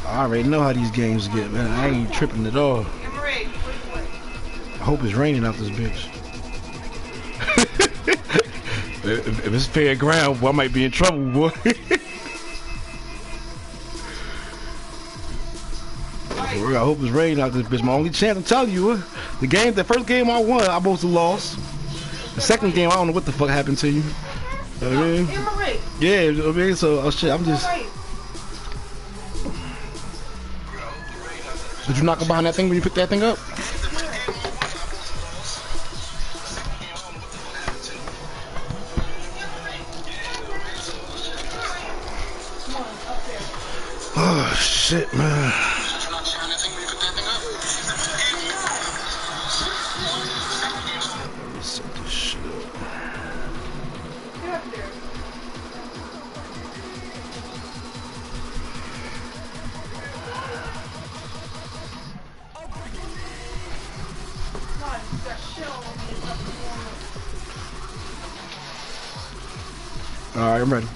I already know how these games get, man. I ain't tripping at all. I hope it's raining out this bitch. If it's fair ground, boy, I might be in trouble, boy. I hope it's raining out this bitch. My only chance, I'm telling you, the first game I won, I mostly lost. The second game, I don't know what the fuck happened to you. Yeah, I mean, so oh shit, I'm just. Did you knock him behind that thing when you picked that thing up? Oh shit, man. Set this shit up. Alright, I'm ready.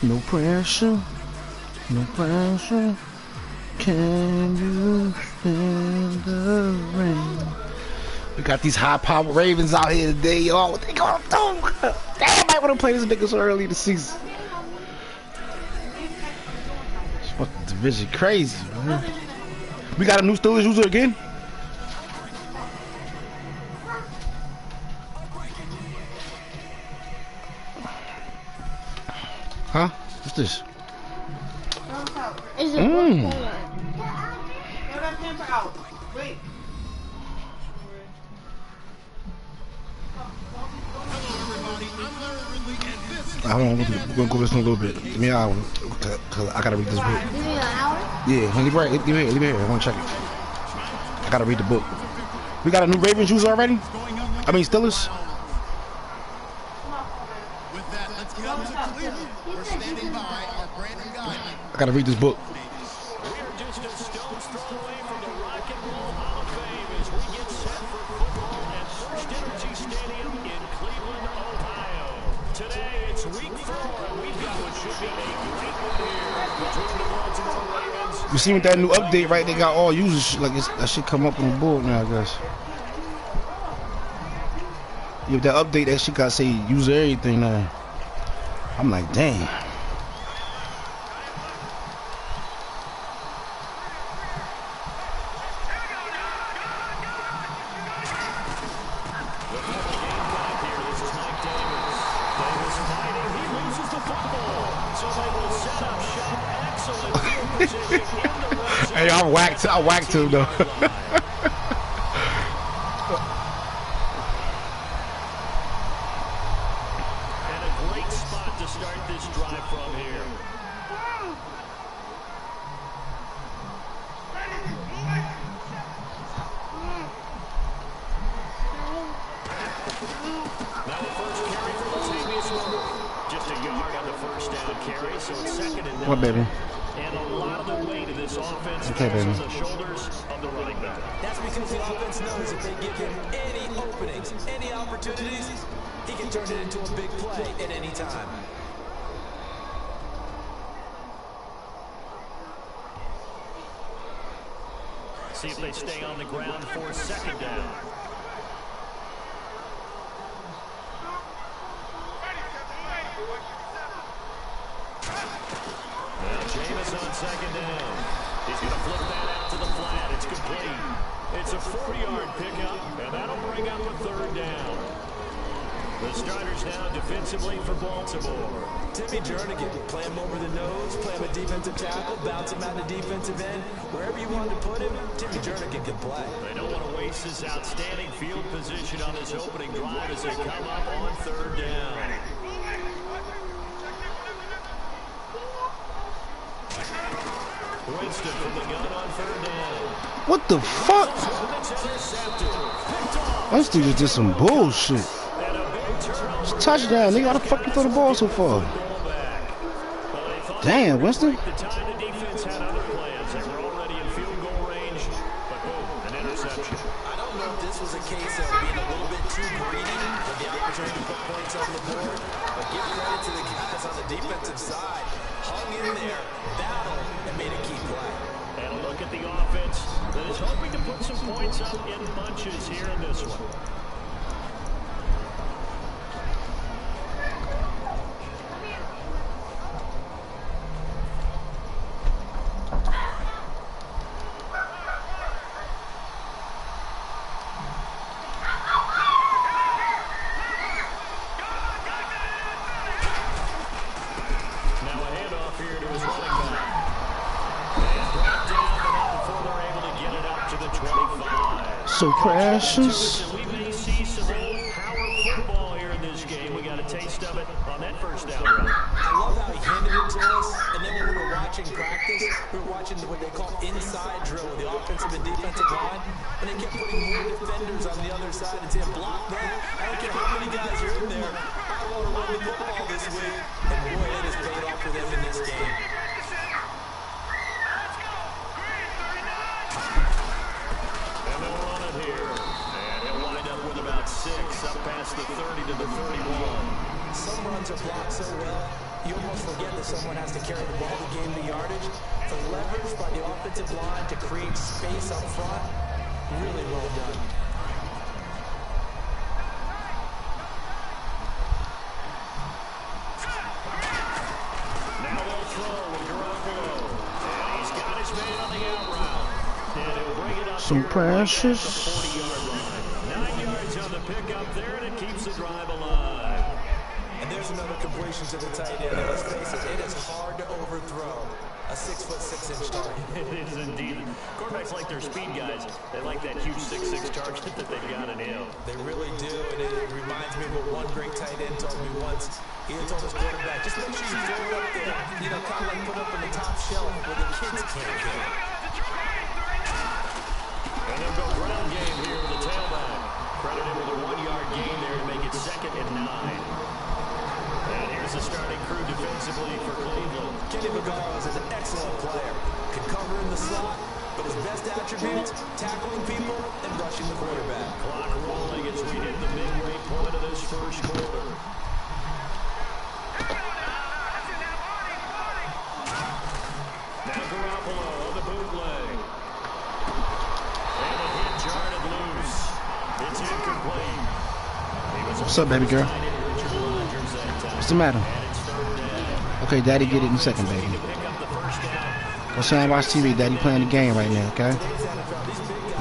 No pressure, no pressure. Can you stand the rain? We got these high-powered Ravens out here today, y'all. What they gonna do? Damn, I want to play this nigga so early in the season. This fucking division crazy, man. We got a new Steelers user again. Huh? What's this? Is it Wait. Hold on, we're gonna go listen a little bit. Give me an hour, cause I gotta read this book. Give me an hour? Yeah, leave it here. I wanna check it. I gotta read the book. We got a new Ravens user already? I mean Steelers? I gotta read this book. You see with that new update, right? They got all users, like that shit come up on the board now, I guess. Yeah, with that update, that shit got say user everything now. I'm like, damn. Hey, I whacked him though. And a great spot to start this drive from here. Now the first carry for Latavius Murray. Just a yard on the first down carry, so it's second and 9. What, baby? And a lot of the weight of this offense okay, baby. on the shoulders of the running back. That's because the offense knows if they give him any openings, any opportunities, he can turn it into a big play at any time. See if they stay on the ground for second down. Jameis on second down. He's going to flip that out to the flat. It's complete. It's a 4-yard pickup, and that'll bring up a third down. The starters now defensively for Baltimore. Timmy Jernigan, play him over the nose, play him a defensive tackle, bounce him out the defensive end. Wherever you want to put him, Timmy Jernigan can play. They don't want to waste this outstanding field position on this opening drive as they come up on third down. Winston from the gun on third down. What the fuck? Those dudes just did some bullshit. It's a touchdown, nigga. How the fuck you throw the ball so far? Damn, Winston. The time the defense had other plans. They were already in field goal range, but boom, an interception. I don't know if this was a case of being a little bit too greedy with the opportunity to put points on the board, but give credit to the guys on the defensive side. Hung in there, battled, and made a key play. And a look at the offense that is hoping to put some points up in bunches here in this one. So precious. We may see some old power football here in this game. We got a taste of it on that first down run. I love how he handed it to us, and then when we were watching practice, we were watching what they call inside drill with the offensive and defensive line, and they kept putting more defenders on the other side and saying, block that. I don't care how many guys are in there. I want to run the football this week, and boy, it has paid off for them in this game. Up past the 30 to the 31. Some runs are blocked so well, you almost forget that someone has to carry the ball to gain the yardage. The leverage by the offensive line to create space up front, really well done. Now they'll throw with Garoppolo. And he's got his man on the out route. And he'll bring it up. So precious. On the pickup there, and it keeps the drive alive. And there's another completion to the tight end. And let's face it, it is hard to overthrow a 6'6" target. It is indeed. Quarterbacks like their speed guys. They like that huge 6'6" target that they've got in him. They really do, and it reminds me of what one great tight end told me once. He had told his quarterback, just make sure you throw it up there, you know, kind of like put up in the top shelf where the kids can't get it. And they'll go ground game here with the tailback. Credited with a 1-yard gain there to make it 2nd and 9. And here's the starting crew defensively for Cleveland. Kenny Vaccaro is an excellent player. Can cover in the slot, but his best attributes, tackling people and rushing the quarterback. Clock rolling as we hit the midway point of this first quarter. Now Garoppolo on the bootleg. And a hit jarred loose. It's incomplete. What's up, baby girl? What's the matter? Okay, daddy, get it in a second, baby. Go sit and watch TV. Daddy playing the game right now, okay?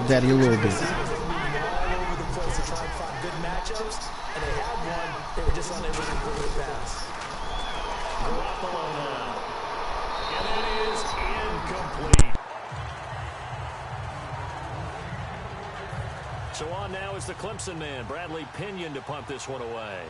Daddy a little bit. All over the place to try and find good matchups, and they had one. They were just unable to complete the pass. Garoppolo now. And it is incomplete. So on now is the Clemson man, Bradley Pinion, to punt this one away.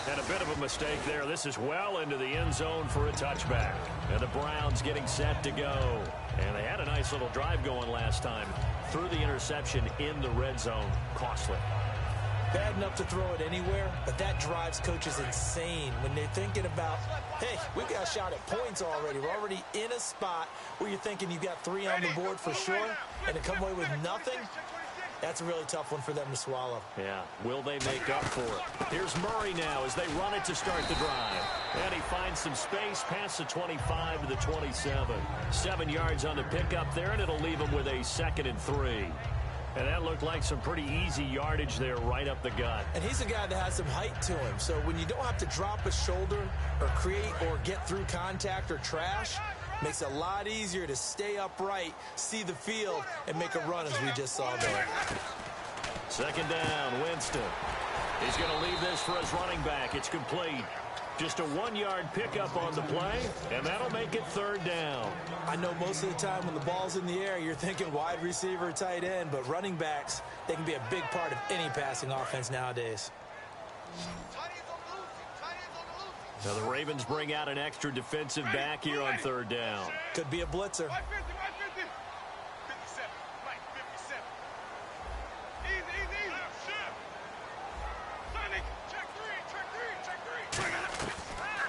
And a bit of a mistake there. This is well into the end zone for a touchback. And the Browns getting set to go. And they had a nice little drive going last time. Threw the interception in the red zone. Costly. Bad enough to throw it anywhere, but that drives coaches insane when they're thinking about, hey, we got a shot at points already. We're already in a spot where you're thinking you got 3 on the board for sure, and to come away with nothing, that's a really tough one for them to swallow. Yeah, will they make up for it? Here's Murray now as they run it to start the drive. And he finds some space past the 25 to the 27. 7 yards on the pickup there, and it'll leave him with a 2nd and 3. And that looked like some pretty easy yardage there right up the gut. And he's a guy that has some height to him. So when you don't have to drop a shoulder or create or get through contact or trash, makes it a lot easier to stay upright, see the field, and make a run as we just saw there. 2nd down, Winston. He's going to leave this for his running back. It's complete. Just a 1-yard pickup on the play, and that'll make it 3rd down. I know most of the time when the ball's in the air, you're thinking wide receiver, tight end, but running backs, they can be a big part of any passing offense nowadays. Now the Ravens bring out an extra defensive back here on 3rd down. Could be a blitzer.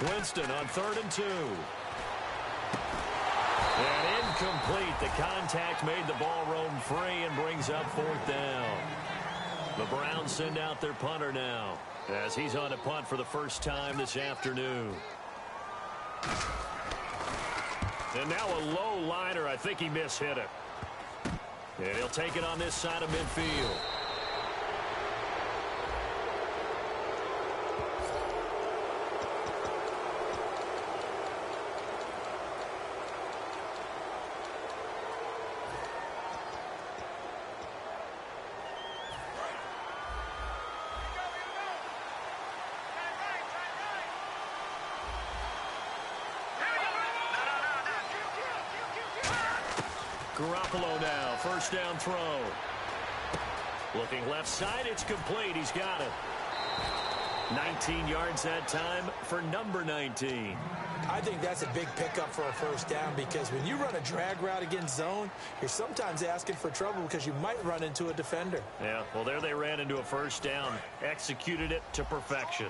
Winston on 3rd and 2. And incomplete. The contact made the ball roam free and brings up 4th down. The Browns send out their punter now as he's on a punt for the first time this afternoon. And now a low liner. I think he mishit it. And he'll take it on this side of midfield. Garoppolo now, first down throw. Looking left side, it's complete. He's got it. 19 yards that time for number 19. I think that's a big pickup for a first down because when you run a drag route against zone, you're sometimes asking for trouble because you might run into a defender. Yeah, well, there they ran into a first down. Executed it to perfection.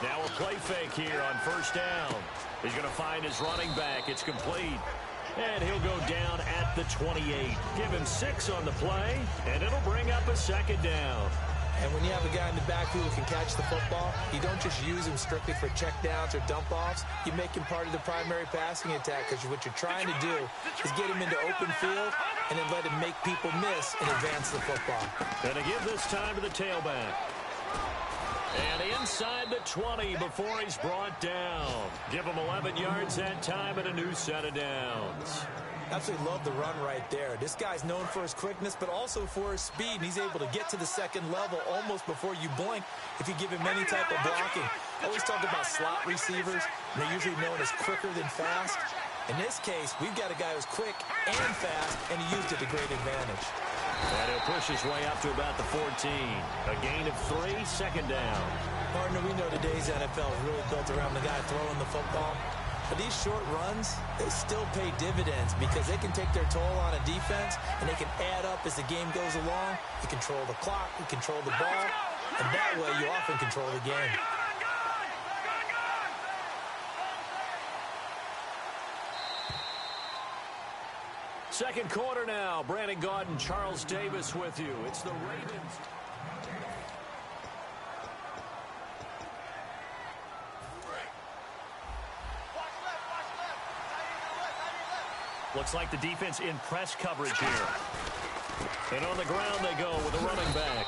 Now a play fake here on first down. He's going to find his running back. It's complete. And he'll go down at the 28. Give him 6 on the play, and it'll bring up a second down. And when you have a guy in the backfield who can catch the football, you don't just use him strictly for checkdowns or dump-offs. You make him part of the primary passing attack because what you're trying to do is get him into open field and then let him make people miss and advance the football. And to give this time to the tailback. And inside the 20 before he's brought down. Give him 11 yards that time and a new set of downs. Absolutely love the run right there. This guy's known for his quickness, but also for his speed. And he's able to get to the second level almost before you blink if you give him any type of blocking. I always talk about slot receivers, and they're usually known as quicker than fast. In this case, we've got a guy who's quick and fast, and he used it to great advantage. And he'll push his way up to about the 14. A gain of 3, second down. Partner, we know today's NFL is really built around the guy throwing the football. But these short runs, they still pay dividends because they can take their toll on a defense, and they can add up as the game goes along. You control the clock, you control the ball, and that way you often control the game. Second quarter now. Brandon Gaudin, Charles Davis with you. It's the Ravens. Looks like the defense in press coverage here. And on the ground they go with a running back.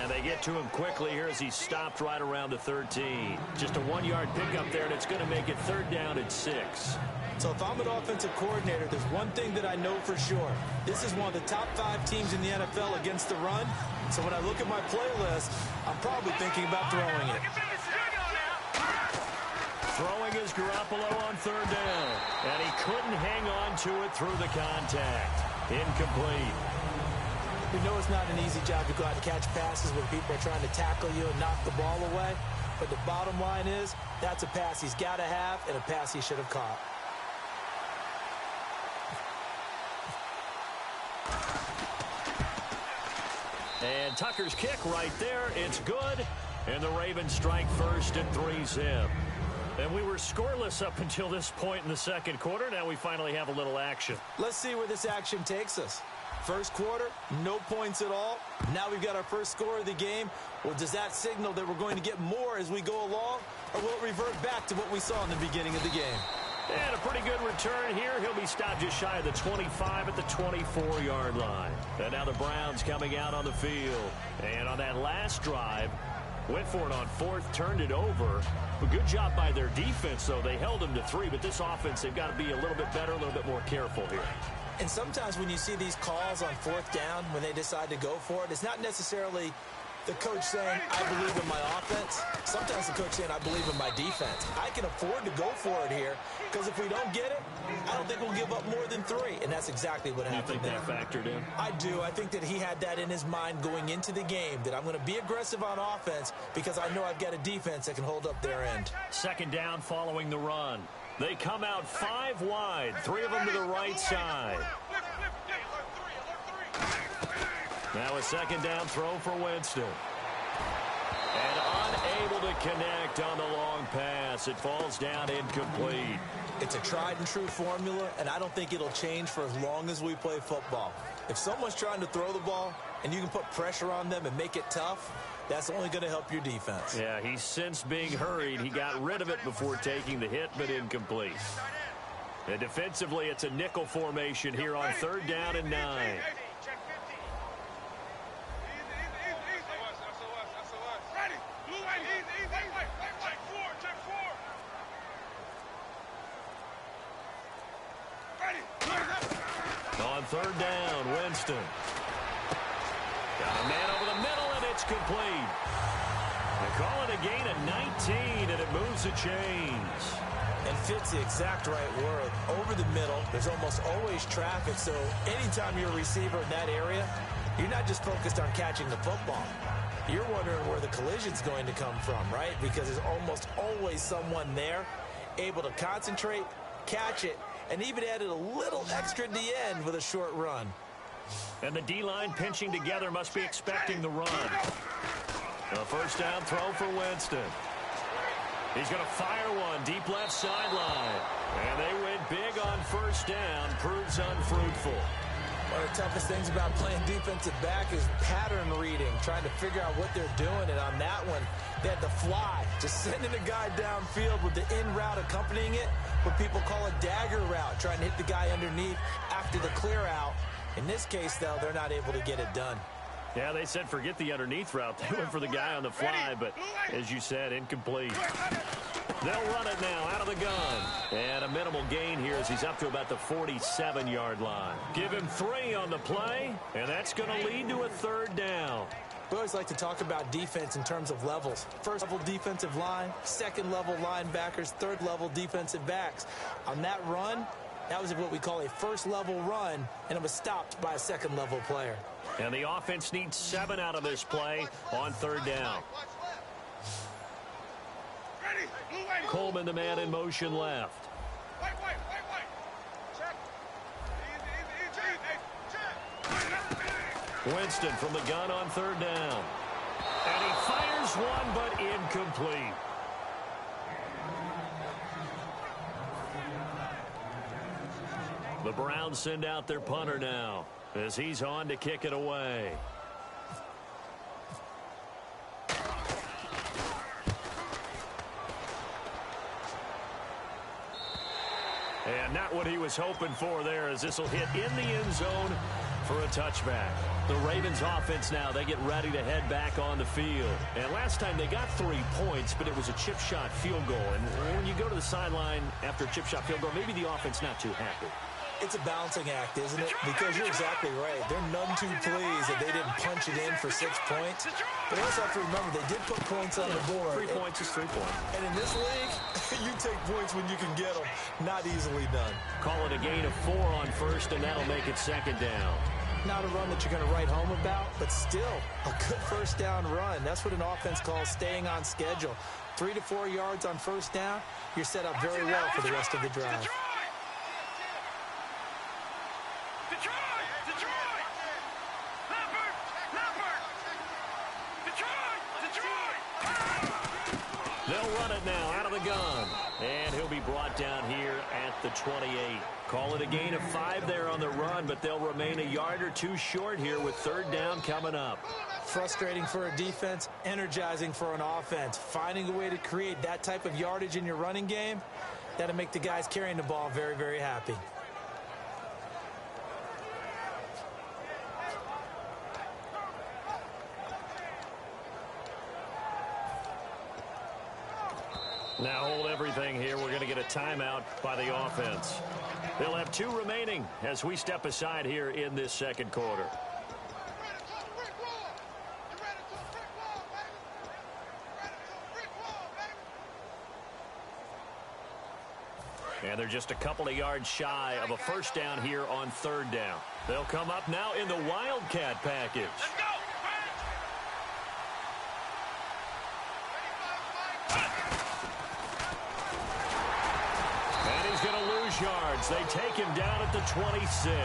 And they get to him quickly here as he stopped right around the 13. Just a 1-yard pickup there, and it's going to make it 3rd down at 6. So if I'm an offensive coordinator, there's one thing that I know for sure. This is one of the top 5 teams in the NFL against the run. So when I look at my playlist, I'm probably thinking about throwing it. Throwing is Garoppolo on 3rd down. And he couldn't hang on to it through the contact. Incomplete. We know it's not an easy job to go out and catch passes when people are trying to tackle you and knock the ball away. But the bottom line is, that's a pass he's got to have and a pass he should have caught. And Tucker's kick right there. It's good. And the Ravens strike first and 3-zip. And we were scoreless up until this point in the second quarter. Now we finally have a little action. Let's see where this action takes us. First quarter, no points at all. Now we've got our first score of the game. Well, does that signal that we're going to get more as we go along? Or will it revert back to what we saw in the beginning of the game? And a pretty good return here. He'll be stopped just shy of the 25 at the 24-yard line. And now the Browns coming out on the field. And on that last drive, went for it on 4th, turned it over. A good job by their defense, though. They held them to 3, but this offense, they've got to be a little bit better, a little bit more careful here. And sometimes when you see these calls on 4th down, when they decide to go for it, it's not necessarily the coach saying, I believe in my offense. Sometimes the coach saying, I believe in my defense. I can afford to go for it here because if we don't get it, I don't think we'll give up more than 3. And that's exactly what happened there. You think that factored in? I do. I think that he had that in his mind going into the game, that I'm going to be aggressive on offense because I know I've got a defense that can hold up their end. Second down following the run. They come out 5 wide, 3 of them to the right side. Now a second down throw for Winston. And unable to connect on the long pass. It falls down incomplete. It's a tried-and-true formula, and I don't think it'll change for as long as we play football. If someone's trying to throw the ball and you can put pressure on them and make it tough, that's only going to help your defense. Yeah, he's since being hurried. He got rid of it before taking the hit, but incomplete. And defensively, it's a nickel formation here on 3rd down and 9. On 3rd down, Winston. Got a man over the middle, and it's complete. They call it a gain of 19, and it moves the chains. And fits the exact right word. Over the middle, there's almost always traffic, so anytime you're a receiver in that area, you're not just focused on catching the football. You're wondering where the collision's going to come from, right? Because there's almost always someone there able to concentrate, catch it, and even added a little extra at the end with a short run. And the D-line pinching together must be expecting the run. A 1st down throw for Winston. He's going to fire one deep left sideline. And they went big on 1st down. Proves unfruitful. One of the toughest things about playing defensive back is pattern reading, trying to figure out what they're doing. And on that one, they had to fly, just sending a guy downfield with the in route accompanying it, what people call a dagger route, trying to hit the guy underneath after the clear out. In this case, though, they're not able to get it done. Yeah, they said forget the underneath route. They went for the guy on the fly, but as you said, incomplete. They'll run it now out of the gun. And a minimal gain here as he's up to about the 47-yard line. Give him 3 on the play, and that's going to lead to a 3rd down. We always like to talk about defense in terms of levels. 1st level defensive line, 2nd level linebackers, 3rd level defensive backs. On that run, that was what we call a 1st level run, and it was stopped by a 2nd level player. And the offense needs 7 out of this play on 3rd down. Coleman, the man in motion left. Winston from the gun on 3rd down. And he fires one, but incomplete. The Browns send out their punter now as he's on to kick it away. And not what he was hoping for there, as this will hit in the end zone for a touchback. The Ravens offense now, they get ready to head back on the field. And last time they got 3 points, but it was a chip shot field goal. And when you go to the sideline after a chip shot field goal, maybe the offense not too happy. It's a balancing act, isn't it? Because you're exactly right. They're none too pleased that they didn't punch it in for 6 points. But also have to remember, they did put points on the board. 3 points is 3 points. And in this league, you take points when you can get them. Not easily done. Call it a gain of 4 on 1st, and that'll make it 2nd down. Not a run that you're going to write home about, but still a good 1st down run. That's what an offense calls staying on schedule. 3 to 4 yards on 1st down, you're set up very well for the rest of the drive. They'll run it now out of the gun. And he'll be brought down here at the 28. Call it a gain of 5 there on the run, but they'll remain a yard or 2 short here with 3rd down coming up. Frustrating for a defense, energizing for an offense. Finding a way to create that type of yardage in your running game, that'll make the guys carrying the ball very, very happy. Now hold everything here. We're going to get a timeout by the offense. They'll have 2 remaining as we step aside here in this 2nd quarter. And they're just a couple of yards shy of a 1st down here on 3rd down. They'll come up now in the Wildcat package. lose yards. They take him down at the 26.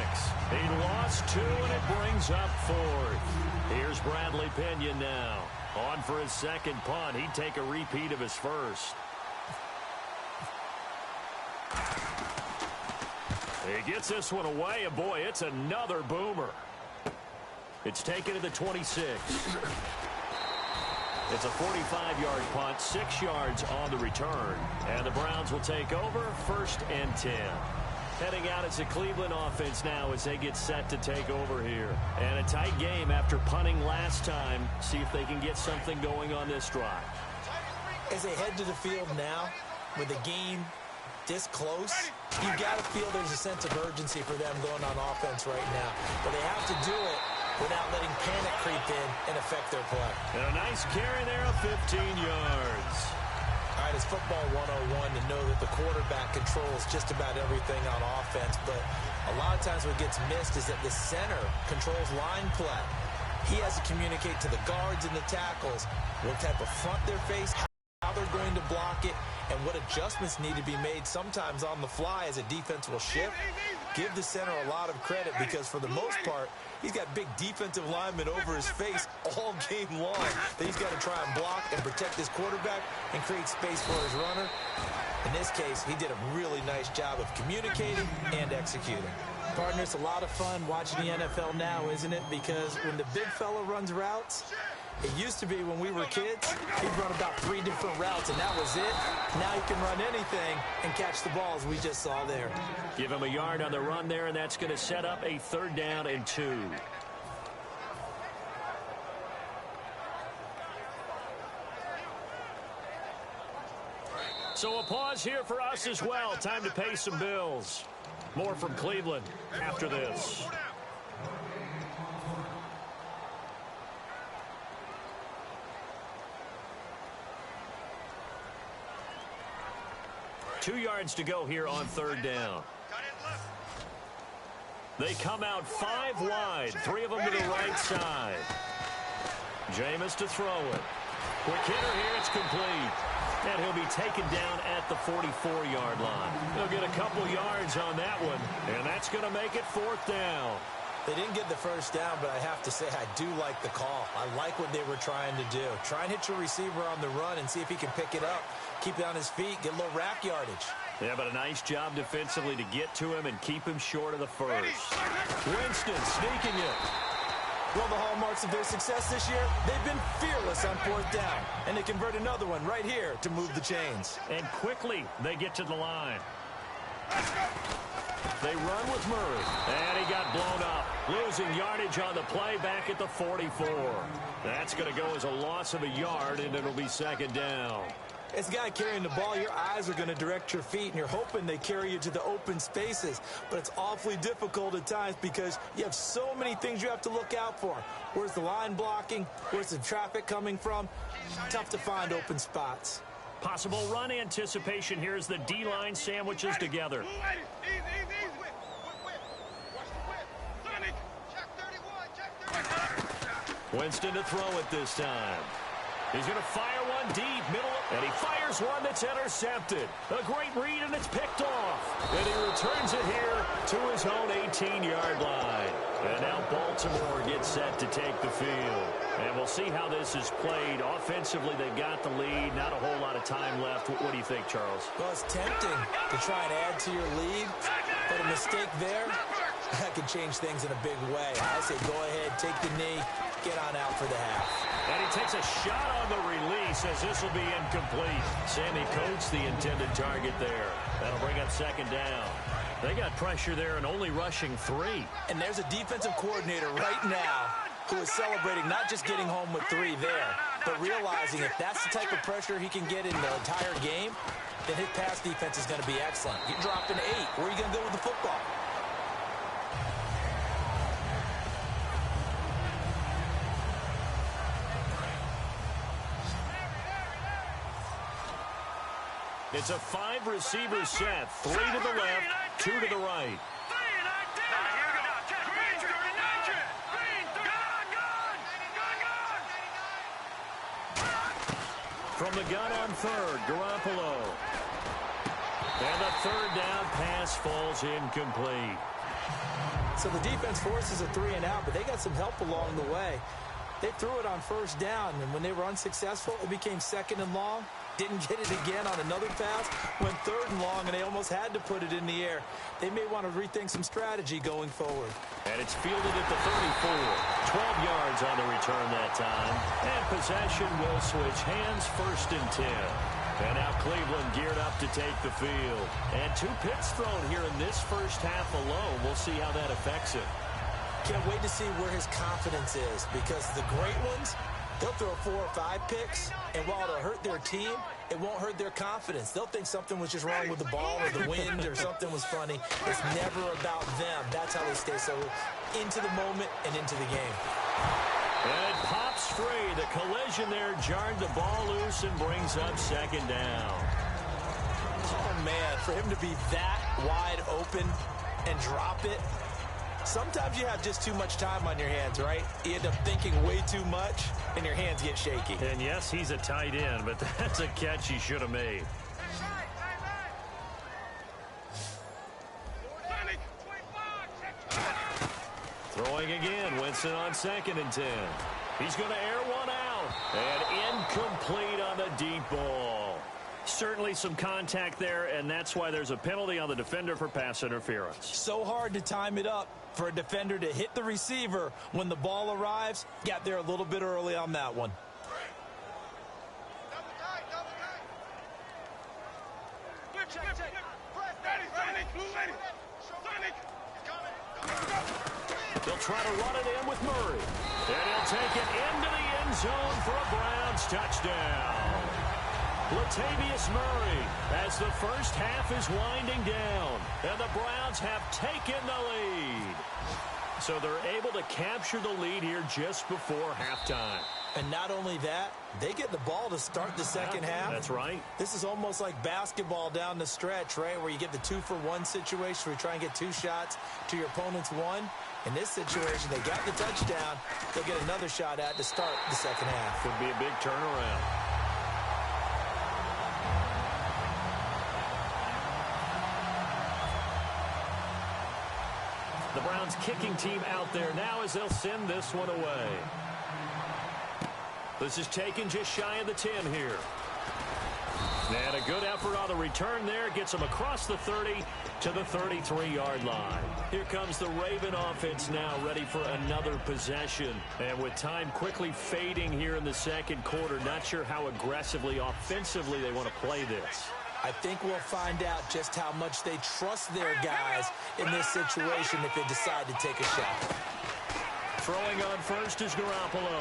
He lost 2, and it brings up 4th. Here's Bradley Pinion now. On for his second punt. He'd take a repeat of his first. He gets this one away, and boy, it's another boomer. It's taken to the 26. It's a 45-yard punt, 6 yards on the return. And the Browns will take over, 1st and 10. Heading out as a Cleveland offense now as they get set to take over here. And a tight game after punting last time. See if they can get something going on this drive. As they head to the field now, with the game this close, you've got to feel there's a sense of urgency for them going on offense right now. But they have to do it without letting panic creep in and affect their play. And a nice carry there of 15 yards. All right, it's football 101 to know that the quarterback controls just about everything on offense, but a lot of times what gets missed is that the center controls line play. He has to communicate to the guards and the tackles what type of front they're facing, how they're going to block it, and what adjustments need to be made sometimes on the fly as a defense will shift. Give the center a lot of credit because for the most part, he's got big defensive linemen over his face all game long that he's got to try and block and protect his quarterback and create space for his runner. In this case, he did a really nice job of communicating and executing. Partner, it's a lot of fun watching the NFL now, isn't it? Because when the big fella runs routes, it used to be when we were kids, he'd run about 3 different routes, and that was it. Now he can run anything and catch the balls we just saw there. Give him a yard on the run there, and that's going to set up a 3rd down and 2. So a pause here for us as well. Time to pay some bills. More from Cleveland after this. Two yards to go here on 3rd down. They come out 5 wide, 3 of them to the right side. Jameis to throw it. Quick hitter here, it's complete. And he'll be taken down at the 44-yard line. He'll get a couple yards on that one, and that's going to make it 4th down. They didn't get the first down, but I have to say I do like the call. I like what they were trying to do. Try and hit your receiver on the run and see if he can pick it up. Keep it on his feet, get a little rack yardage. Yeah, but a nice job defensively to get to him and keep him short of the first. Winston sneaking it. Well, the hallmarks of their success this year, they've been fearless on 4th down. And they convert another one right here to move the chains. And quickly, they get to the line. They run with Murray. And he got blown up. Losing yardage on the play back at the 44. That's going to go as a loss of a yard, and it'll be 2nd down. As a guy carrying the ball, your eyes are going to direct your feet, and you're hoping they carry you to the open spaces. But it's awfully difficult at times because you have so many things you have to look out for. Where's the line blocking? Where's the traffic coming from? Tough to find open spots. Possible run anticipation here as the D-line sandwiches together. Winston to throw it this time. He's going to fire one deep, middle, and he fires one that's intercepted. A great read, and it's picked off. And he returns it here to his own 18-yard line. And now Baltimore gets set to take the field. And we'll see how this is played. Offensively, they've got the lead. Not a whole lot of time left. What do you think, Charles? Well, it's tempting to try and add to your lead, but a mistake there, that could change things in a big way. I say go ahead, take the knee, get on out for the half. And he takes a shot on the release as this will be incomplete. Sammy Coates, the intended target there. That'll bring up 2nd down. They got pressure there and only rushing 3. And there's a defensive coordinator right now who is celebrating not just getting home with 3 there, but realizing if that's the type of pressure he can get in the entire game, then his pass defense is going to be excellent. You drop an 8. Where are you going to go with the football? It's a 5-receiver set. 3 to the left, 2 to the right. From the gun on 3rd, Garoppolo. And the third down pass falls incomplete. So the defense forces a 3-and-out, but they got some help along the way. They threw it on first down, and when they were unsuccessful, it became 2nd and long. Didn't get it again on another pass. Went 3rd and long, and they almost had to put it in the air. They may want to rethink some strategy going forward. And it's fielded at the 34. 12 yards on the return that time. And possession will switch hands, 1st and 10. And now Cleveland geared up to take the field. And 2 picks thrown here in this first half alone. We'll see how that affects it. Can't wait to see where his confidence is, because the great ones, they'll throw 4 or 5 picks, and while it'll hurt their team, it won't hurt their confidence. They'll think something was just wrong with the ball or the wind or something was funny. It's never about them. That's how they stay so into the moment and into the game. And it pops free. The collision there jarred the ball loose and brings up 2nd down. Oh, man, for him to be that wide open and drop it, sometimes you have just too much time on your hands, right? You end up thinking way too much, and your hands get shaky. And yes, he's a tight end, but that's a catch he should have made. Throwing again, Winston on 2nd and 10. He's going to air one out. And incomplete on the deep ball. Certainly some contact there, and that's why there's a penalty on the defender for pass interference. So hard to time it up for a defender to hit the receiver when the ball arrives. Got there a little bit early on that one. They'll try to run it in with Murray. And he'll take it into the end zone for a Browns touchdown. Latavius Murray as the first half is winding down. And the Browns have taken the lead. So they're able to capture the lead here just before halftime. And not only that, they get the ball to start the second half. That's right. This is almost like basketball down the stretch, right, where you get the 2-for-1 situation where you try and get 2 shots to your opponent's 1. In this situation, they got the touchdown. They'll get another shot at to start the second half. Could be a big turnaround. The Browns kicking team out there now as they'll send this one away. This is taken just shy of the 10 here. And a good effort on the return there. Gets them across the 30 to the 33-yard line. Here comes the Raven offense now, ready for another possession. And with time quickly fading here in the second quarter, not sure how aggressively, offensively they want to play this. I think we'll find out just how much they trust their guys in this situation if they decide to take a shot. Throwing on first is Garoppolo.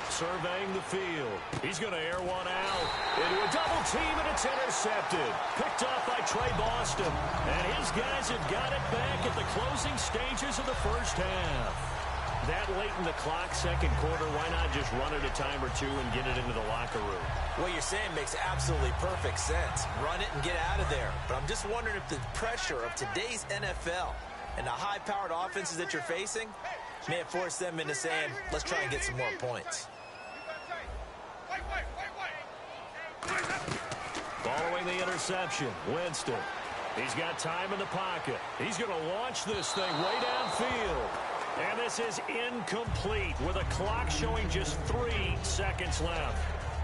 Surveying the field. He's going to air one out. Into a double team, and it's intercepted. Picked off by Trey Boston. And his guys have got it back at the closing stages of the first half. That late in the clock, second quarter, why not just run it a time or two and get it into the locker room? What you're saying makes absolutely perfect sense. Run it and get out of there. But I'm just wondering if the pressure of today's NFL and the high-powered offenses that you're facing may have forced them into saying, let's try and get some more points. Following the interception, Winston. He's got time in the pocket. He's going to launch this thing way downfield. And this is incomplete with a clock showing just 3 seconds left.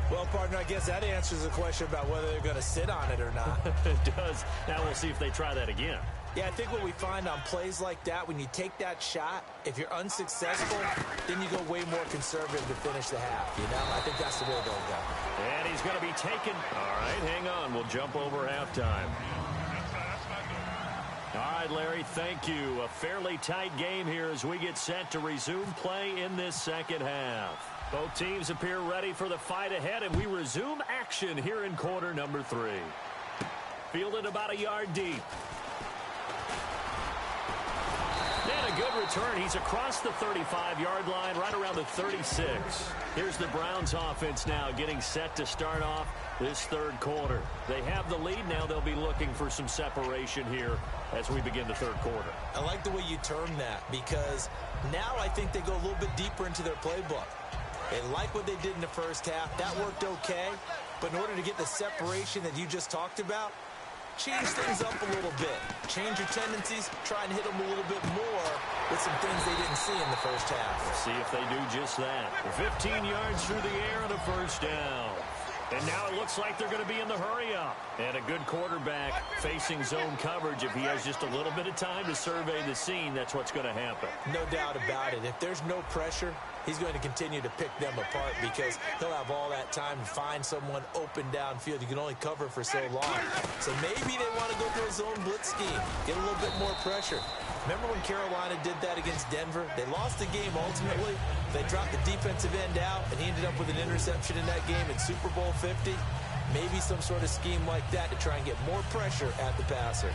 Well, partner, I guess that answers the question about whether they're going to sit on it or not. It does. Now we'll see if they try that again. Yeah, I think what we find on plays like that, when you take that shot, if you're unsuccessful, then you go way more conservative to finish the half, you know? I think that's the way they'll go. And he's going to be taken. All right, hang on. We'll jump over halftime. All right, Larry, thank you. A fairly tight game here as we get set to resume play in this second half. Both teams appear ready for the fight ahead, and we resume action here in quarter number 3. Fielded about a yard deep. And a good return. He's across the 35-yard line, right around the 36. Here's the Browns offense now getting set to start off this third quarter. They have the lead now. They'll be looking for some separation here as we begin the third quarter. I like the way you term that, because now I think they go a little bit deeper into their playbook. They like what they did in the first half. That worked okay. But in order to get the separation that you just talked about, change things up a little bit. Change your tendencies, try and hit them a little bit more with some things they didn't see in the first half. See if they do just that. 15 yards through the air and a first down. And now it looks like they're going to be in the hurry-up. And a good quarterback facing zone coverage. If he has just a little bit of time to survey the scene, that's what's going to happen. No doubt about it. If there's no pressure, he's going to continue to pick them apart because he'll have all that time to find someone open downfield. You can only cover for so long. So maybe they want to go to a zone blitz scheme, get a little bit more pressure. Remember when Carolina did that against Denver? They lost the game ultimately. They dropped the defensive end out, and he ended up with an interception in that game in Super Bowl 50. Maybe some sort of scheme like that to try and get more pressure at the passer.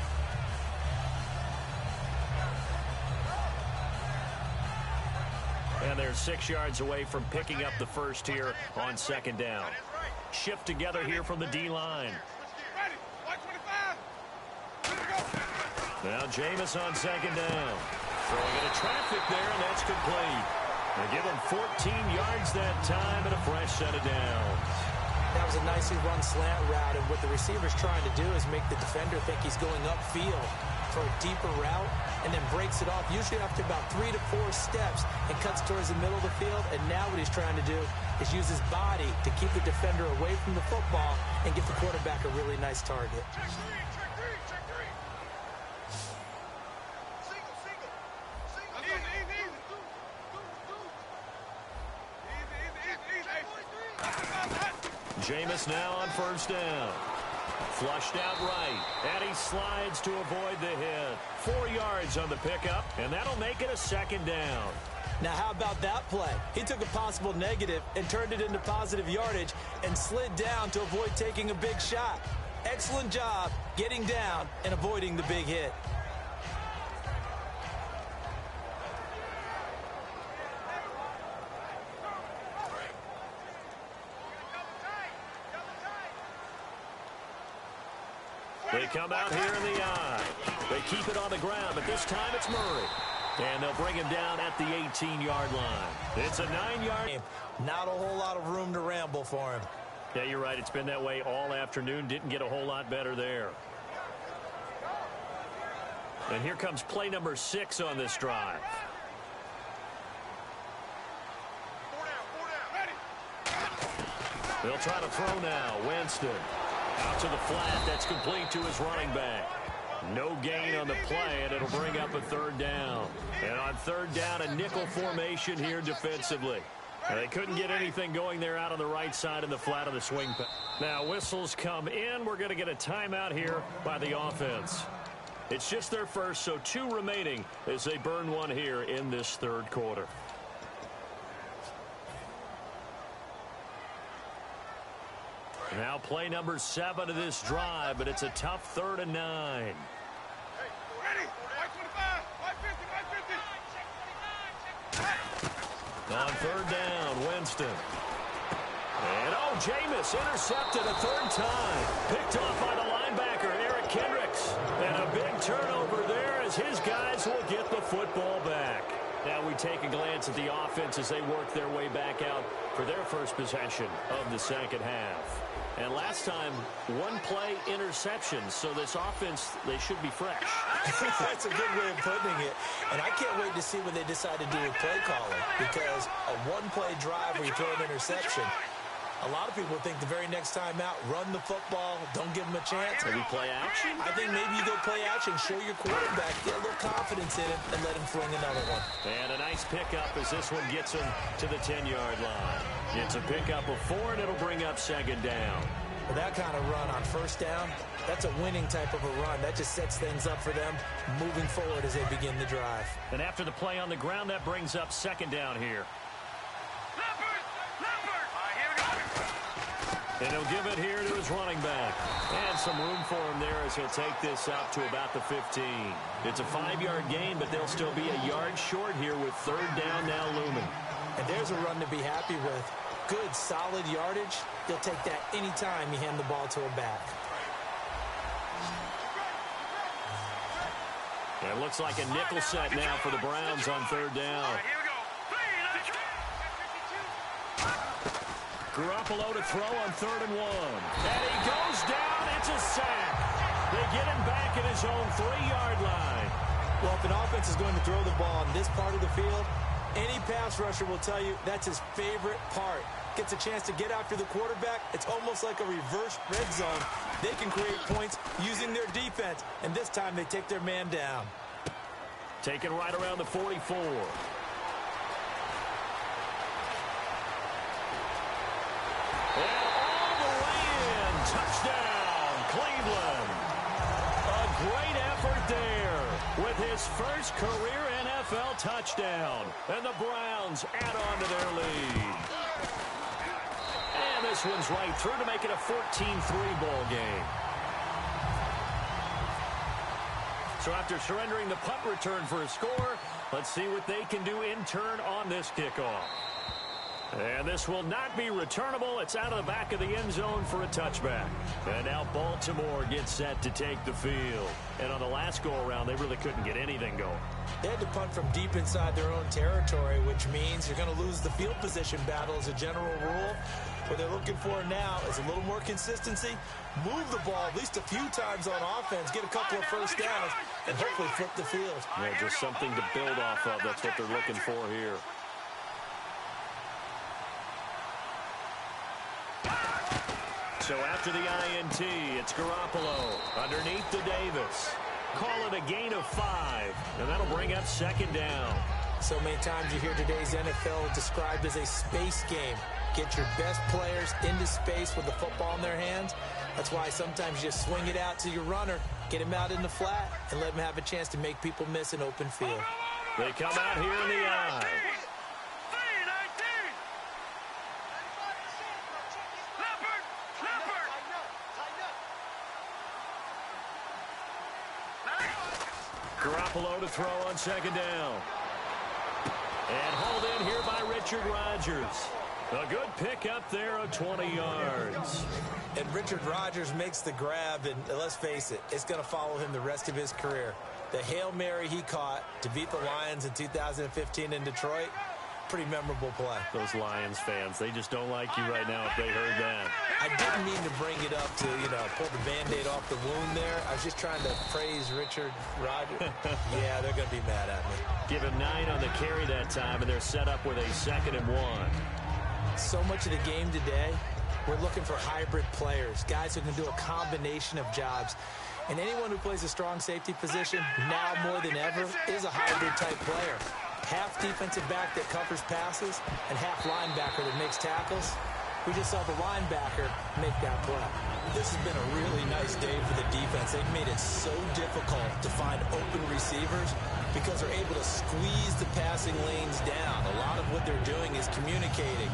And they're 6 yards away from picking up the first here on second down. Shift together here from the D-line. Now Jameis on second down. Throwing into traffic there, and that's complete. They give him 14 yards that time and a fresh set of downs. That was a nicely run slant route, and what the receiver's trying to do is make the defender think he's going upfield for a deeper route and then breaks it off, usually after about 3 to 4 steps, and cuts towards the middle of the field. And now what he's trying to do is use his body to keep the defender away from the football and get the quarterback a really nice target. Jameis now on first down. Flushed out right, and he slides to avoid the hit. 4 yards on the pickup, and that'll make it a second down. Now, how about that play? He took a possible negative and turned it into positive yardage and slid down to avoid taking a big shot. Excellent job getting down and avoiding the big hit. They come out here in the eye. They keep it on the ground, but this time it's Murray. And they'll bring him down at the 18-yard line. It's a 9-yard game. Not a whole lot of room to ramble for him. Yeah, you're right. It's been that way all afternoon. Didn't get a whole lot better there. And here comes play number 6 on this drive. They'll try to throw now. Winston. Out to the flat. That's complete to his running back. No gain on the play, and it'll bring up a third down. And on third down, a nickel formation here defensively. And they couldn't get anything going there out on the right side in the flat of the swing. Now whistles come in. We're going to get a timeout here by the offense. It's just their first, so 2 remaining as they burn one here in this third quarter. Now play number 7 of this drive, but it's a tough 3rd and 9. Ready? 525, 550, 550. On third down, Winston. And Jameis intercepted a 3rd time. Picked off by the linebacker, Eric Kendricks. And a big turnover there as his guys will get the football back. Now we take a glance at the offense as they work their way back out for their first possession of the second half. And last time, 1 play interception. So this offense, they should be fresh. That's a good way of putting it. And I can't wait to see what they decide to do with play calling. Because a 1-play drive where you throw an interception, a lot of people think the very next time out, run the football, don't give them a chance. Maybe play action? I think maybe you go play action, show your quarterback, get a little confidence in him, and let him fling another one. And a nice pickup as this one gets him to the 10-yard line. It's a pickup of 4, and it'll bring up second down. With that kind of run on first down, that's a winning type of a run. That just sets things up for them moving forward as they begin the drive. And after the play on the ground, that brings up second down here. And he'll give it here to his running back. And some room for him there as he'll take this up to about the 15. It's a 5-yard gain, but they'll still be a yard short here with third down now looming. And there's a run to be happy with. Good, solid yardage. You'll take that any time you hand the ball to a back. It looks like a nickel set now for the Browns on third down. Garoppolo to throw on 3rd and 1. And he goes down. It's a sack. They get him back at his own 3-yard line. Well, if an offense is going to throw the ball in this part of the field, any pass rusher will tell you that's his favorite part. Gets a chance to get after the quarterback. It's almost like a reverse red zone. They can create points using their defense, and this time they take their man down. Taken right around the 44. And all the way in. Touchdown, Cleveland. A great effort there with his first career NFL touchdown. And the Browns add on to their lead. And this one's right through to make it a 14-3 ball game. So after surrendering the punt return for a score, let's see what they can do in turn on this kickoff. And this will not be returnable. It's out of the back of the end zone for a touchback. And now Baltimore gets set to take the field. And on the last go-around, they really couldn't get anything going. They had to punt from deep inside their own territory, which means you're going to lose the field position battle as a general rule. What they're looking for now is a little more consistency, move the ball at least a few times on offense, get a couple of first downs, and hopefully flip the field. Yeah, just something to build off of. That's what they're looking for here. So after the INT, it's Garoppolo underneath to Davis. Call it a gain of 5, and that'll bring up second down. So many times you hear today's NFL described as a space game. Get your best players into space with the football in their hands. That's why sometimes you just swing it out to your runner, get him out in the flat, and let him have a chance to make people miss an open field. They come out here in the eye. Garoppolo to throw on second down. And hauled in here by Richard Rodgers. A good pickup there of 20 yards. And Richard Rodgers makes the grab, and let's face it, it's going to follow him the rest of his career. The Hail Mary he caught to beat the Lions in 2015 in Detroit, pretty memorable play. Those Lions fans, they just don't like you right now if they heard that. I didn't mean to bring it up to, pull the Band-Aid off the wound there. I was just trying to praise Richard Rodgers. Yeah, they're going to be mad at me. Give him 9 on the carry that time, and they're set up with a 2nd and 1. So much of the game today, we're looking for hybrid players, guys who can do a combination of jobs. And anyone who plays a strong safety position, now more than ever, is a hybrid-type player. Half defensive back that covers passes and half linebacker that makes tackles. We just saw the linebacker make that play. This has been a really nice day for the defense. They've made it so difficult to find open receivers because they're able to squeeze the passing lanes down. A lot of what they're doing is communicating.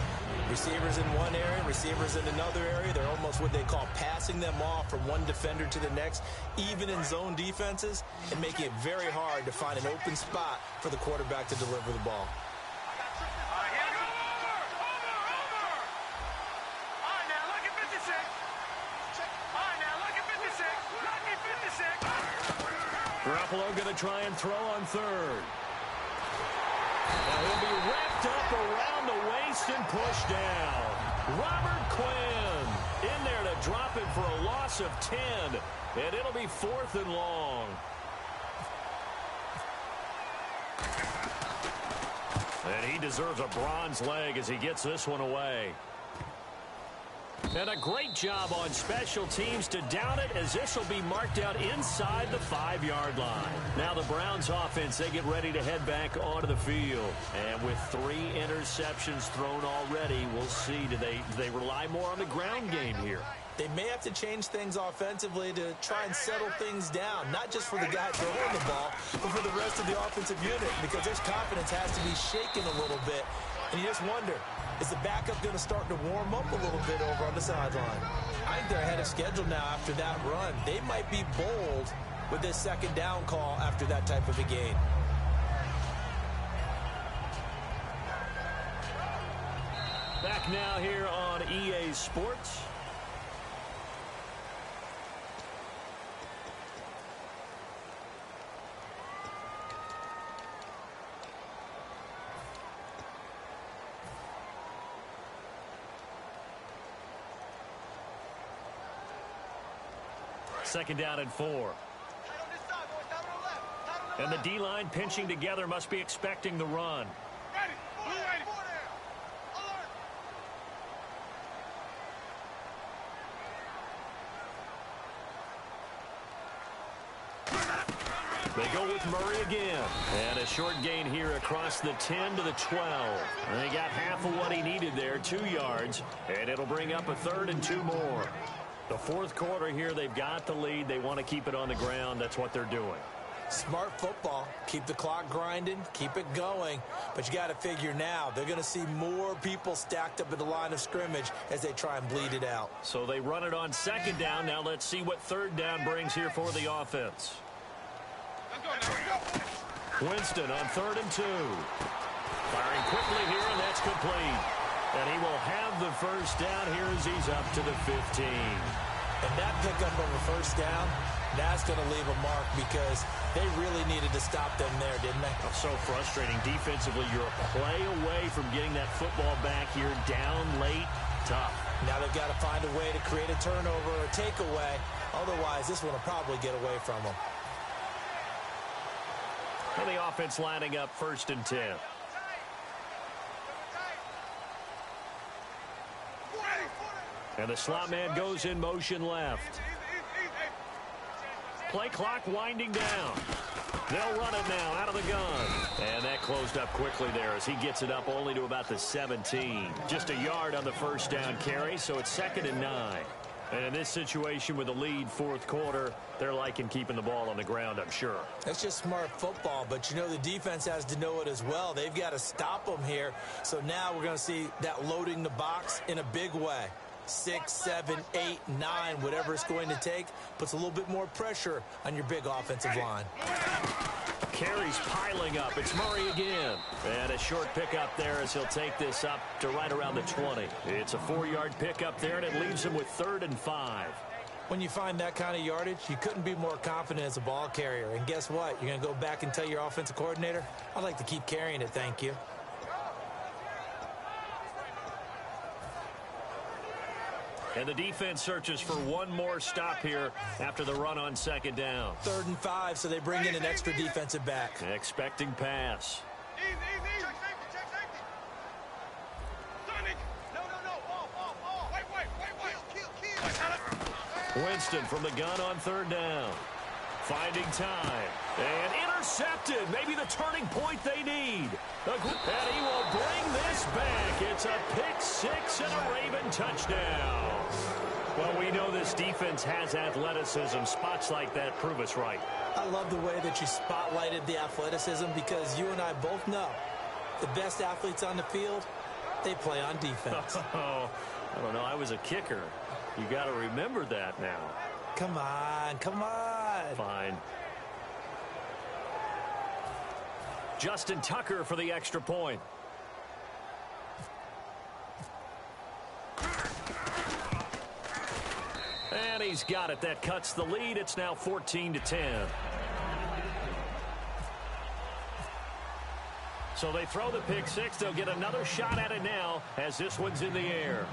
Receivers in one area, receivers in another area. They're almost what they call passing them off from one defender to the next, even in zone defenses, and making it very hard to find an open spot for the quarterback to deliver the ball. Garoppolo going to try and throw on third. Now he'll be wrapped up around the waist and pushed down. Robert Quinn in there to drop it for a loss of 10. And it'll be 4th and long. And he deserves a bronze leg as he gets this one away. And a great job on special teams to down it, as this will be marked out inside the 5-yard line. Now the Browns offense, they get ready to head back onto the field. And with 3 interceptions thrown already, we'll see, do they rely more on the ground game here? They may have to change things offensively to try and settle things down, not just for the guy throwing the ball, but for the rest of the offensive unit, because their confidence has to be shaken a little bit. And you just wonder, is the backup going to start to warm up a little bit over on the sideline? I think they're ahead of schedule now after that run. They might be bold with this 2nd down call after that type of a gain. Back now here on EA Sports. second down and 4. And the D-line pinching together must be expecting the run. They go with Murray again. And a short gain here across the 10 to the 12. They got half of what he needed there, 2 yards. And it'll bring up a 3rd and 2 more. The fourth quarter here, they've got the lead. They want to keep it on the ground. That's what they're doing. Smart football. Keep the clock grinding. Keep it going. But you got to figure now, they're going to see more people stacked up at the line of scrimmage as they try and bleed it out. So they run it on second down. Now let's see what third down brings here for the offense. Winston on 3rd and 2. Firing quickly here, and that's complete. And he will have the first down here as he's up to the 15. And that pickup of a first down, that's going to leave a mark because they really needed to stop them there, didn't they? So frustrating. Defensively, you're a play away from getting that football back here down late. Tough. Now they've got to find a way to create a turnover or takeaway. Otherwise, this one will probably get away from them. And the offense lining up 1st and 10. And the slot man goes in motion left. Play clock winding down. They'll run it now out of the gun. And that closed up quickly there as he gets it up only to about the 17. Just a yard on the first down carry, so it's 2nd and 9. And in this situation with the lead, fourth quarter, they're liking keeping the ball on the ground, I'm sure. That's just smart football, but you know the defense has to know it as well. They've got to stop them here. So now we're going to see that loading the box in a big way. 6, 7, 8, 9, whatever it's going to take, puts a little bit more pressure on your big offensive line. Carries piling up. It's Murray again. And a short pickup there as he'll take this up to right around the 20. It's a 4-yard pickup there, and it leaves him with 3rd and 5. When you find that kind of yardage, you couldn't be more confident as a ball carrier. And guess what? You're going to go back and tell your offensive coordinator, I'd like to keep carrying it, thank you. And the defense searches for one more stop here after the run on second down. 3rd and 5, so they bring in an extra defensive back. Expecting pass. Winston from the gun on 3rd down. Finding time. And intercepted. Maybe the turning point they need. And he will bring this back. It's a pick 6 and a Raven touchdown. Well, we know this defense has athleticism. Spots like that prove us right. I love the way that you spotlighted the athleticism because you and I both know the best athletes on the field, they play on defense. Oh, I don't know. I was a kicker. You got to remember that now. Come on, come on. Fine. Justin Tucker for the extra point. And he's got it. That cuts the lead. It's now 14-10. So they throw the pick 6. They'll get another shot at it now as this one's in the air.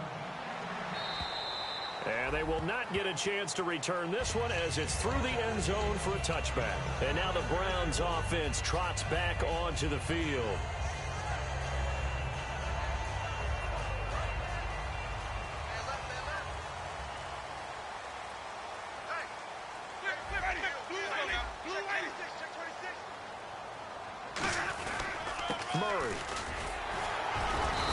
And they will not get a chance to return this one as it's through the end zone for a touchback. And now the Browns offense trots back onto the field. Murray.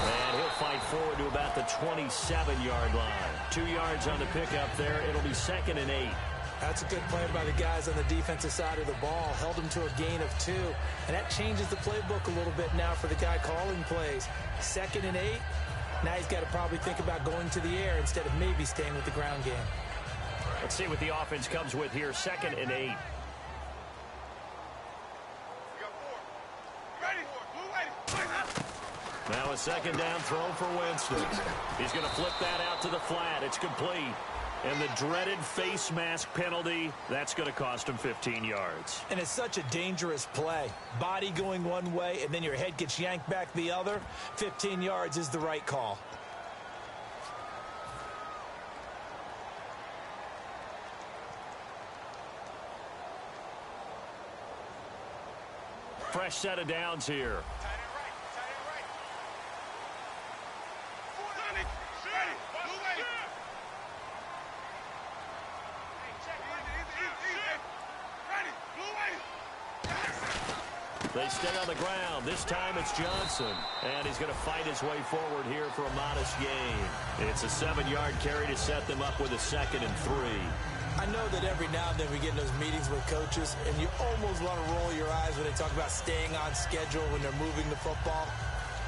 And he'll fight forward to about the 27-yard line. 2 yards on the pickup there. It'll be 2nd and 8. That's a good play by the guys on the defensive side of the ball. Held him to a gain of 2. And that changes the playbook a little bit now for the guy calling plays. 2nd and 8. Now he's got to probably think about going to the air instead of maybe staying with the ground game. Let's see what the offense comes with here. 2nd and 8. Now a second down throw for Winston. He's going to flip that out to the flat. It's complete. And the dreaded face mask penalty, that's going to cost him 15 yards. And it's such a dangerous play. Body going one way, and then your head gets yanked back the other. 15 yards is the right call. fresh set of downs here. They stay on the ground. This time it's Johnson. And he's going to fight his way forward here for a modest gain. It's a 7-yard carry to set them up with a 2nd and 3. I know that every now and then we get in those meetings with coaches, and you almost want to roll your eyes when they talk about staying on schedule when they're moving the football.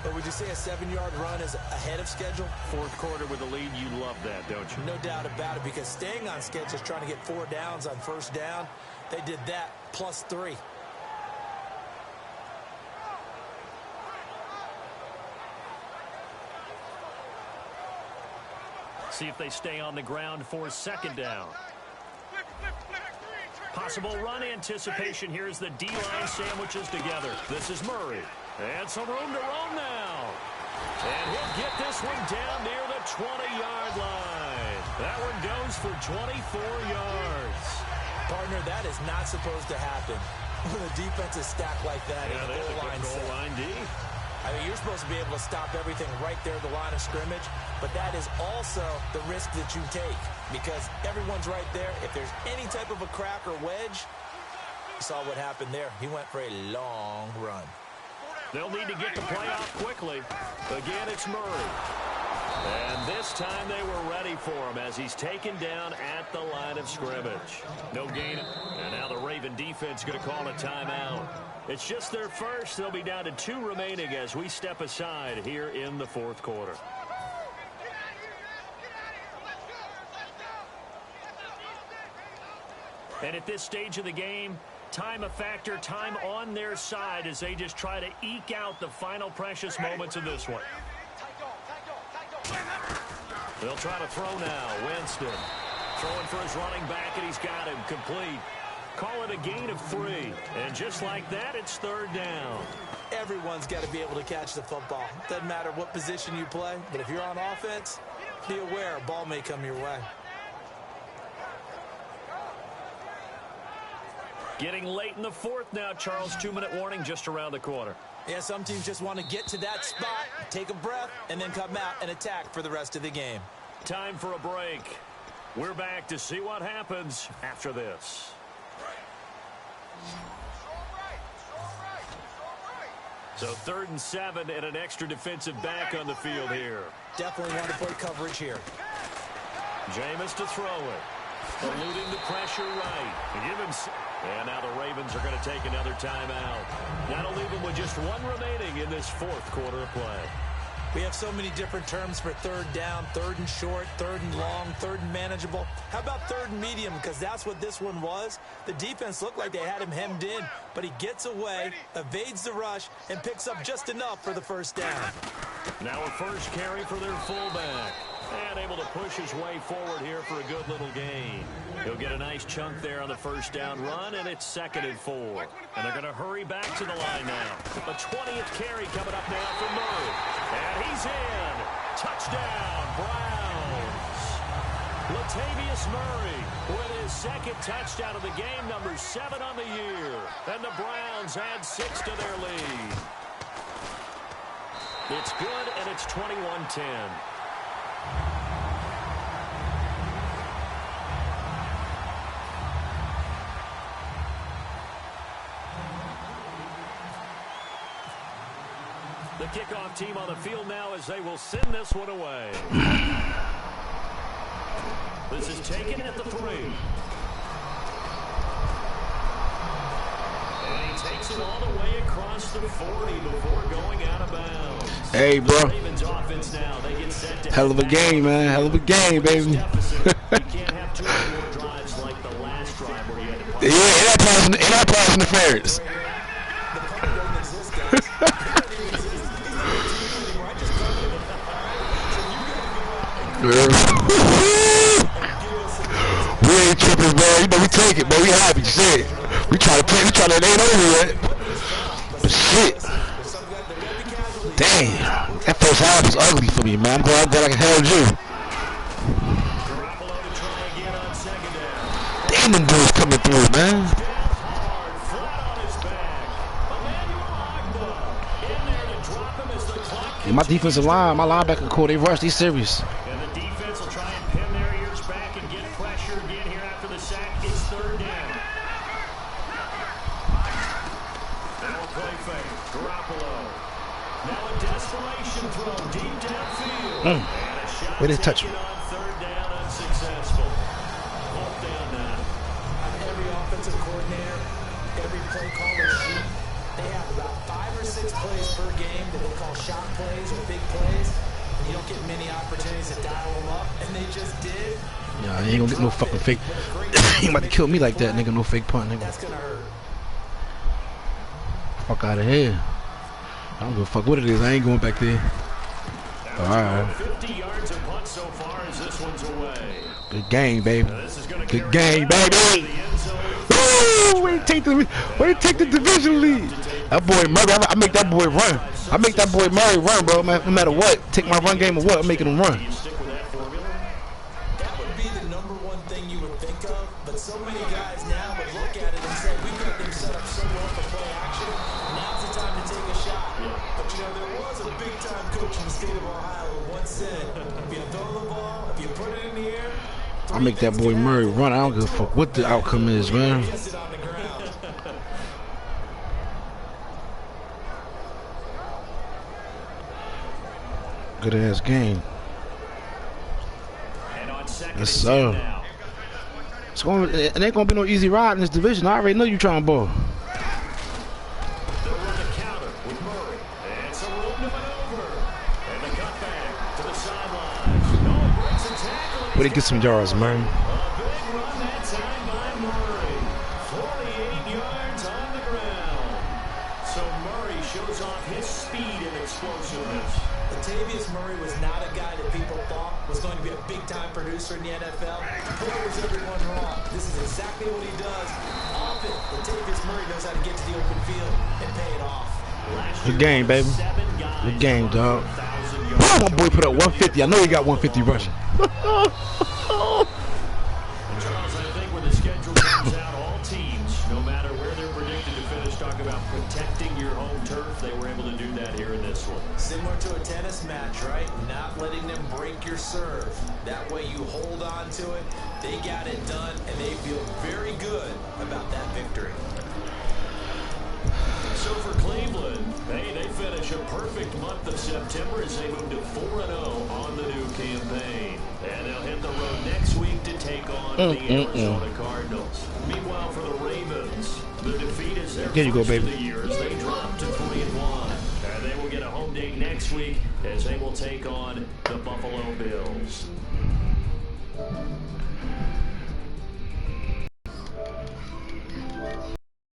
But would you say a 7-yard run is ahead of schedule? Fourth quarter with a lead, you love that, don't you? No doubt about it, because staying on schedule is trying to get 4 downs on first down. They did that plus 3. See if they stay on the ground for 2nd down. Possible run anticipation. Here's the D-line sandwiches together. This is Murray. And some room to roam now. And he'll get this one down near the 20-yard line. That one goes for 24 yards. Partner, that is not supposed to happen when the defense is stacked like that. Yeah, in the goal line D. I mean, you're supposed to be able to stop everything right there at the line of scrimmage, but that is also the risk that you take because everyone's right there. If there's any type of a crack or wedge, you saw what happened there. He went for a long run. They'll need to get the play off quickly. Again, it's Murray. And this time they were ready for him as he's taken down at the line of scrimmage. No gain. And now the Raven defense going to call a timeout. It's just their first. They'll be down to 2 remaining as we step aside here in the fourth quarter. And at this stage of the game, time a factor, time on their side as they just try to eke out the final precious moments of this one. They'll try to throw now. Winston throwing for his running back, and he's got him complete. Call it a gain of 3. And just like that, it's 3rd down. Everyone's got to be able to catch the football. Doesn't matter what position you play, but if you're on offense, be aware a ball may come your way. Getting late in the fourth now, Charles. 2-minute warning just around the corner. Yeah, some teams just want to get to that spot, take a breath, and then come out and attack for the rest of the game. Time for a break. We're back to see what happens after this. So 3rd and 7 and an extra defensive back on the field here. Definitely want to play coverage here. Jameis to throw it. Eluding the pressure right. And now the Ravens are going to take another timeout. That'll leave them with just 1 remaining in this fourth quarter of play. We have so many different terms for 3rd down, 3rd and short, 3rd and long, 3rd and manageable. How about 3rd and medium? Because that's what this one was. The defense looked like they had him hemmed in, but he gets away, evades the rush, and picks up just enough for the 1st down. Now a first carry for their fullback. And able to push his way forward here for a good little gain. He'll get a nice chunk there on the 1st down run, and it's 2nd and 4. And they're going to hurry back to the line now. The 20th carry coming up now for Murray. And he's in. Touchdown, Browns. Latavius Murray with his 2nd touchdown of the game, number 7 on the year. And the Browns add 6 to their lead. It's good, and it's 21-10. The kickoff team on the field now as they will send this one away. This is taken at the 3. And he takes it all the way across the 40 before going out of bounds. Hey, bro. Ravens offense now, they get set to Hell of a game, man. Hell of a game, baby. You can't have 2 or more drives like the last drive where you had to play. Yeah, it ain't pass interference. We ain't tripping, man. You know we take it, man. We happy, shit. We try to play. We try to. It ain't over yet. But shit. Damn. That first half was ugly for me, man. I'm glad that I held you. Damn, them dudes coming through, man. And my defensive line, my linebacker core, they rush. They serious. And the defense will try and pin their ears back and get pressure again here after the sack. It's third down. Now a play fake. Garoppolo. Now a desperation throw deep downfield. And a shot Where did it touch taken him? on third down, unsuccessful. Fourth down now. Every offensive coordinator, every play caller sheet, they have about 5 or 6 plays per game that they call shot plays or big plays. And you don't get many opportunities to dial them up, and they just did. Yeah, you ain't gonna get no fucking fake. He ain't about to kill me like that, nigga. No fake punt, nigga. That's gonna hurt. Fuck out of here. I don't give a fuck what it is. I ain't going back there. Alright. 50 yards of punt so far as this one's away. Good game, baby. This is gonna Good carry game, baby. the end zone. Woo! Way to take the division lead. That boy Murray, I make that boy run. I make that boy Murray run, bro. No matter what. Take my run game or what, I'm making him run. You stick with that formula? That would be the #1 thing you would think of, but so many guys now would look at it and say, we've got them set up so well for play action. Now's the time to take a shot. But you know, there was a big-time coach in the state of Ohio who once said, if you throw the ball, if you put it in the air, I make that boy Murray run. I don't give a fuck what the outcome is, man. kiss it on the ground. Good ass game. And on second Yes, and sir. 10 now. It ain't gonna be no easy ride in this division. I already know you trying to ball. They'll run the counter with Murray. And some room to maneuver. And the cutback to the sideline. No, breaks a tackle. Where they get some yards, man. A big run that time by Murray. 48 yards on the ground. So Murray shows off his speed and explosiveness. Latavius Murray was not a guy that people thought was going to be a big-time producer in the NFL. Boy, was everyone wrong. This is exactly what he does. Often, Latavius Murray knows how to get to the open field and pay it off. Good game, baby. Good game, dog. Oh, my boy put up 150. I know he got 150 rushing. Charles, I think when the schedule comes out, all teams, no matter where they're predicted to finish, talk about protecting your home turf. They were able to do that here in this one. Similar to a tennis match, right? Not letting them break your serve. That way you hold on to it. They got it done, and they feel very good about that victory. So for Cleveland, they finish a perfect month of September as they move to 4-0 on the new campaign. And they'll hit the road next week to take on the Arizona Cardinals. Meanwhile, for the Ravens, the defeat is their There you go, first of baby. the year as they drop to 3-1. And they will get a home date next week as they will take on